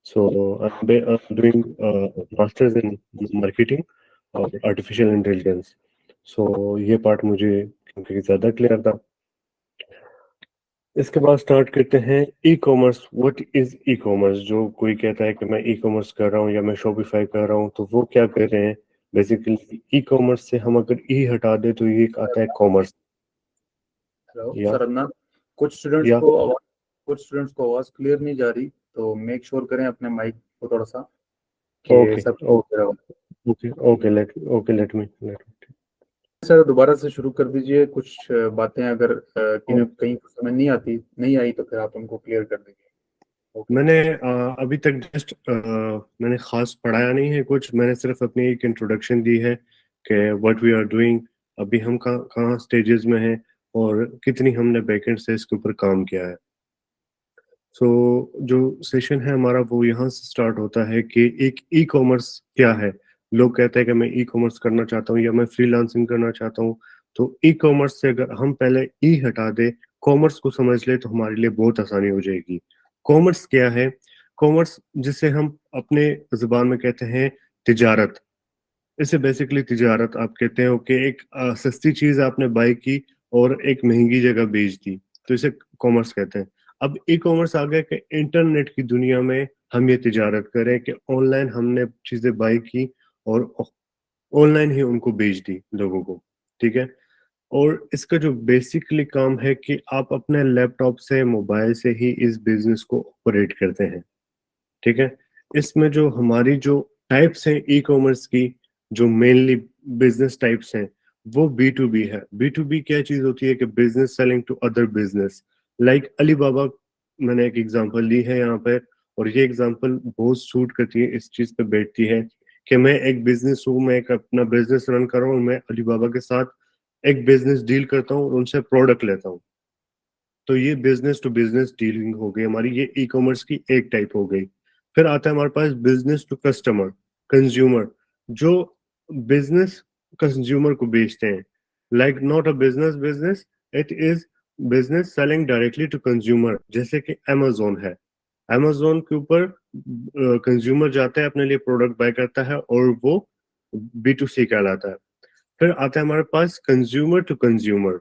So I'm doing masters in marketing और artificial intelligence. So ये part मुझे क्योंकि ज़्यादा क्लियर था. इसके बाद स्टार्ट करते हैं e commerce. What is e commerce? जो कोई कहता है कि मैं ई कॉमर्स कर रहा हूँ या मैं शॉपिफाई कर रहा हूँ, तो वो क्या कर रहे हैं? बेसिकली ई कॉमर्स से हम अगर ई हटा दे तो ये आता है कॉमर्स. हेलो या सर अदनान, कुछ स्टूडेंट्स या को आवाज क्लियर नहीं जा रही, तो मेक श्योर करें अपने माइक को थोड़ा सा कि ओके सब ओके clear हो। Okay okay let me. Sir दोबारा से शुरू कर दीजिए. कुछ बातें अगर कहीं समझ नहीं आई तो फिर आप हमको क्लियर कर दीजिए. ओके. मैंने अभी तक जस्ट मैंने खास पढ़ाया नहीं है कुछ. मैंने सिर्फ अपनी एक इंट्रोडक्शन दी है कि व्हाट वी आर डूइंग, अभी हम कहाँ कहाँ स्टेजेस में हैं और कितनी हमने बैकएंड से इसके ऊपर काम किया है. सो जो सेशन है हमारा वो यहाँ से स्टार्ट होता है कि एक ई कॉमर्स क्या है. लोग कहते हैं कि मैं ई कॉमर्स करना चाहता हूँ या मैं फ्रीलांसिंग करना चाहता हूँ. तो ई कॉमर्स से अगर हम पहले ई हटा दे, कॉमर्स को समझ ले, तो हमारे लिए बहुत आसानी हो जाएगी. कॉमर्स क्या है? कॉमर्स जिसे हम अपने जुबान में कहते हैं तिजारत. इसे बेसिकली तिजारत आप कहते हो कि एक सस्ती चीज आपने बाय की और एक महंगी जगह बेच दी, तो इसे कॉमर्स कहते हैं. अब ई कॉमर्स आ गया कि इंटरनेट की दुनिया में हम ये तिजारत करें कि ऑनलाइन हमने चीजें बाय की और ऑनलाइन ही उनको बेच दी लोगों को. ठीक है. और इसका जो बेसिकली काम है कि आप अपने लैपटॉप से, मोबाइल से ही इस बिजनेस को ऑपरेट करते हैं. ठीक है. इसमें जो हमारी जो टाइप्स हैं ई कॉमर्स की, जो मेनली बिजनेस टाइप्स हैं, वो बी टू बी है. बी टू बी क्या चीज होती है कि business selling to other business. Like Alibaba मैंने एक एग्जांपल ली है यहाँ पे, और ये एग्जांपल बहुत सूट करती है, इस चीज पे बैठती है कि मैं एक बिजनेस हूँ, मैं एक अपना बिजनेस रन कर रहा हूँ, मैं अली बाबा के साथ एक बिजनेस डील करता हूँ और उनसे प्रोडक्ट लेता हूँ. तो ये बिजनेस टू बिजनेस डीलिंग हो गई हमारी, ये ई कॉमर्स की एक टाइप हो गई. फिर आता है हमारे पास बिजनेस टू कस्टमर, कंज्यूमर, जो बिजनेस कंज्यूमर को बेचते हैं. Like not a business business, it is business selling directly to consumer. जैसे कि अमेजोन है, अमेजोन के ऊपर कंज्यूमर जाता है, अपने लिए प्रोडक्ट बाय करता है, और वो बी टू सी कहलाता है. फिर आता है हमारे पास कंज्यूमर टू कंज्यूमर.